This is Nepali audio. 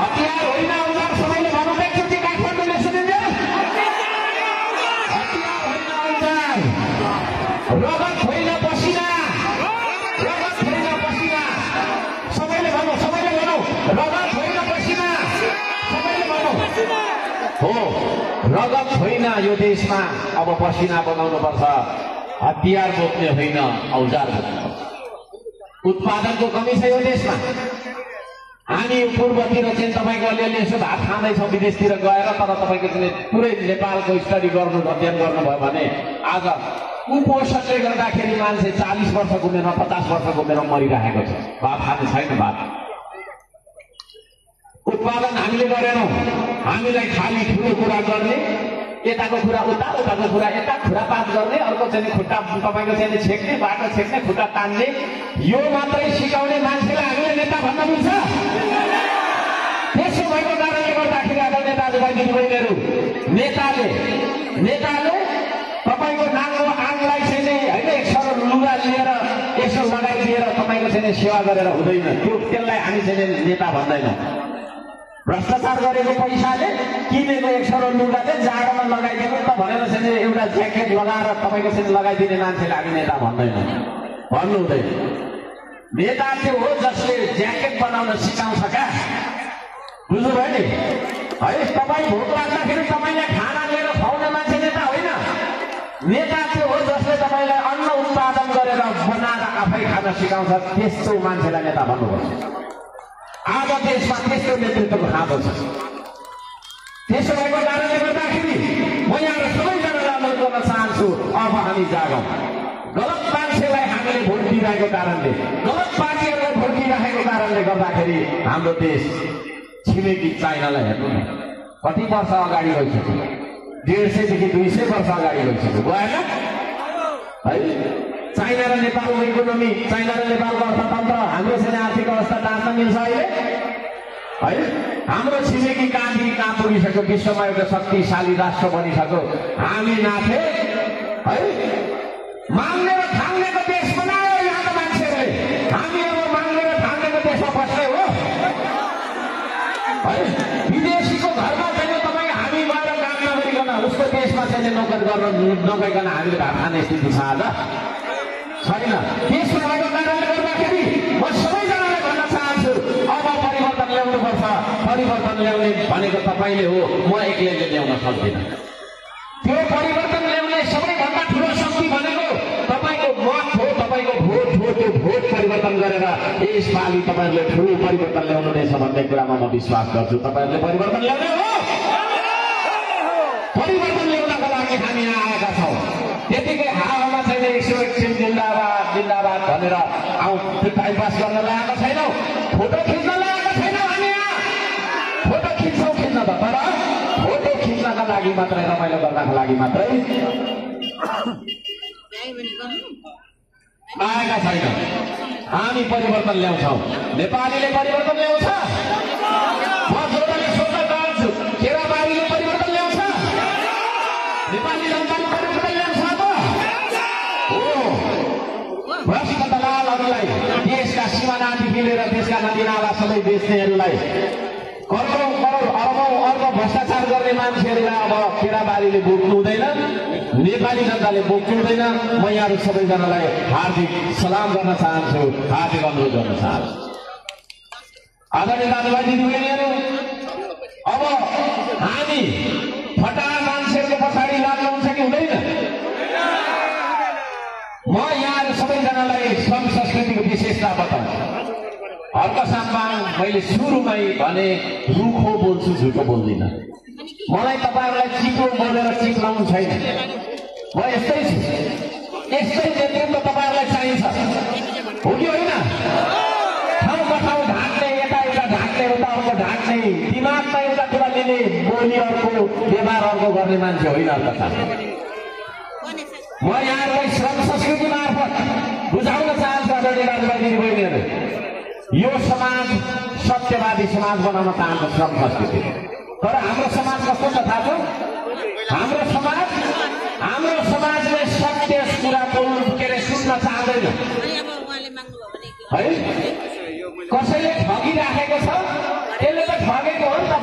हतियार होइन औजार सबैले भनौँ एकचोटि काठमाडौँले सुनिदियो हतियार होइन औजार रगत होइन पसिना रगत होइन पसिना सबैले भनौँ रगत होइन पसिना सबैले भनौँ हो रगत होइन यो देशमा अब पसिना बनाउनुपर्छ हतियार बोक्ने होइन औजार बोक्नुपर्छ उत्पादनको कमी छ यो देशमा हामी पूर्वतिर चाहिँ तपाईँको अलिअलि यसो भात खाँदैछौँ विदेशतिर गएर तर तपाईँको चाहिँ पुरै नेपालको स्टडी अध्ययन गर्नुभयो भने आज कुपोषणले गर्दाखेरि मान्छे 40 वर्षको उमेरमा 50 वर्षको उमेरमा मरिरहेको छ भात खाने छैन भात उत्पादन हामीले गरेनौँ हामीलाई खाली ठुलो कुरा गर्ने यताको कुरा उताको कुरा यता खुरापात गर्ने अर्को चाहिँ खुट्टा तपाईँको चाहिँ छेक्ने बाटो छेक्ने खुट्टा तान्ने यो मात्रै सिकाउने मान्छेलाई हामीले नेता भन्न मिल्छ त्यसो भएको कारणले गर्दाखेरि आदरणीय दाजुभाइ दिदीबहिनीहरू नेताले तपाईँको नाङ्गो आङलाई चाहिँ होइन एक सरो लुगा लिएर यसो लगाइदिएर तपाईँको चाहिँ सेवा गरेर हुँदैन त्यसलाई हामी चाहिँ नेता भन्दैनौँ भ्रष्टाचार गरेको पैसाले किनेको एक सरो लुगाले जाडोमा लगाइदिनु त भनेर चाहिँ एउटा ज्याकेट लगाएर तपाईँको चाहिँ लगाइदिने मान्छेले हामी नेता भन्दैनौँ भन्नु हुँदैन नेता त्यो हो जसले ज्याकेट बनाउन सिकाउँछ क्या बुझ्नुभयो नि है तपाईँ भोक लाग्दाखेरि तपाईँलाई खाना लिएर खुवाउने मान्छे नेता होइन नेता त्यो हो जसले तपाईँलाई अन्न उत्पादन गरेर बनाएर आफै खान सिकाउँछ त्यस्तो मान्छेलाई नेता भन्नुपर्छ आज देशमा त्यस्तो नेतृत्वको खाँदो छ त्यसो भएको कारणले गर्दाखेरि म यहाँ सबैजनालाई अनुरोध गर्न चाहन्छु अब हामी जागौँ गलत मान्छेलाई हामीले भोट दिइरहेको कारणले गलत पार्टीहरूलाई भोट दिइरहेको कारणले गर्दाखेरि हाम्रो देश छिमेकी चाइनालाई हेर्नु न कति वर्ष अगाडि गइसक्यो 150 देखि 200 वर्ष अगाडि गइसक्यो गएन है चाइना र नेपालको इकोनोमी चाइना र नेपालको अर्थतन्त्र हाम्रो चाहिँ आर्थिक अवस्था जान्न मिल्छ अहिले है हाम्रो छिमेकी कहाँ पुगिसक्यो विश्वमा एउटा शक्तिशाली राष्ट्र बनिसक्यो हामी नाथे है माग्ने र थाङ्नेको देश बनायो यहाँका मान्छेहरूले हामी अब माग्ने र थाङ्नेको देशमा बस्ने हो है विदेशीको घरमा चाहिँ तपाईँ हामी गएर काम नगरिकन उसको देशमा चाहिँ नोकरी गर्न नगइकन हामीले भात खाने स्थिति छ आज छैन त्यसो भएको कारणले गर्दाखेरि म सबैजनालाई भन्न चाहन्छु अब परिवर्तन ल्याउनुपर्छ परिवर्तन ल्याउने भनेको तपाईँले हो म एक्लैले ल्याउन सक्दिनँ त्यो परिवर्तन ल्याउने सबैभन्दा ठुलो शक्ति भनेको तपाईँको मत हो तपाईँको भोट हो त्यो भोट परिवर्तन गरेर यसपालि तपाईँहरूले ठुलो परिवर्तन ल्याउनु रहेछ भन्ने कुरामा म विश्वास गर्छु तपाईँहरूले परिवर्तन ल्याउने हो परिवर्तन ल्याउनको लागि हामी यहाँ आएका छौँ त्यतिकै हावामा छैन 101 जिन्दाबाद जिन्दाबाद भनेर टाइम पास गर्न लगाएको छैनौँ फोटो खिच्न लगाएको छैनौँ हामी यहाँ फोटो खिच्छौँ खिच्न त तर फोटो खिच्नका लागि मात्रै रमाइलो गर्नको लागि मात्रै आएका छैनौँ हामी परिवर्तन ल्याउँछौँ नेपालीले परिवर्तन ल्याउँछ म जोडले सोध्न चाहन्छु केराबारीले परिवर्तन ल्याउँछ नेपाली जनताले परिवर्तन ल्याउँछ भ्रष्ट दलालहरूलाई देशका सिमानादेखि लिएर देशका नदीनाला सबै बेच्नेहरूलाई करोडौँ करोड अरबौँ अर्ब भ्रष्टाचार गर्ने मान्छेहरूलाई अब केराबारीले बोक्नु हुँदैन नेपाली जनताले बोक्नु हुँदैन म यहाँहरू सबैजनालाई हार्दिक सलाम गर्न चाहन्छु हार्दिक अनुरोध गर्न चाहन्छु आदरणीय दाजुभाइ दिदीबहिनीहरू अब हामी फटा मान्छेहरूको पछाडि लाग्नु हुन्छ कि हुँदैन म यहाँ सबैजनालाई श्रम संस्कृतिको विशेषता बताउँछु हर्कसाथमा मैले सुरुमै भने रुखो बोल्छु झुटो बोल्दिनँ मलाई तपाईँहरूलाई चिप्लो बोलेर चिप्लाउनु छैन म यस्तै छु यस्तै नेतृत्व तपाईँहरूलाई चाहिन्छ हो कि होइन ठाउँमा ठाउँ ढाक्ने यता ढाक्ने उता ढाक्ने दिमागमा एउटा कुरा लिने बोली अर्को व्यवहार अर्को गर्ने मान्छे होइन हर्कसाथ म यहाँहरूलाई श्रम संस्कृति मार्फत बुझाउन चाहन्छु आदरणीय दाजुभाइ दिदीबहिनीहरू यो समाज सत्यवादी समाज बनाउन चाहन्छ श्रम संस्कृति तर हाम्रो समाज कस्तो छ थाहा छ हाम्रो समाजले सत्य कुराको सुन्न चाहँदैन है कसैले ठगिराखेको छ त्यसले त भागेको हो नि त।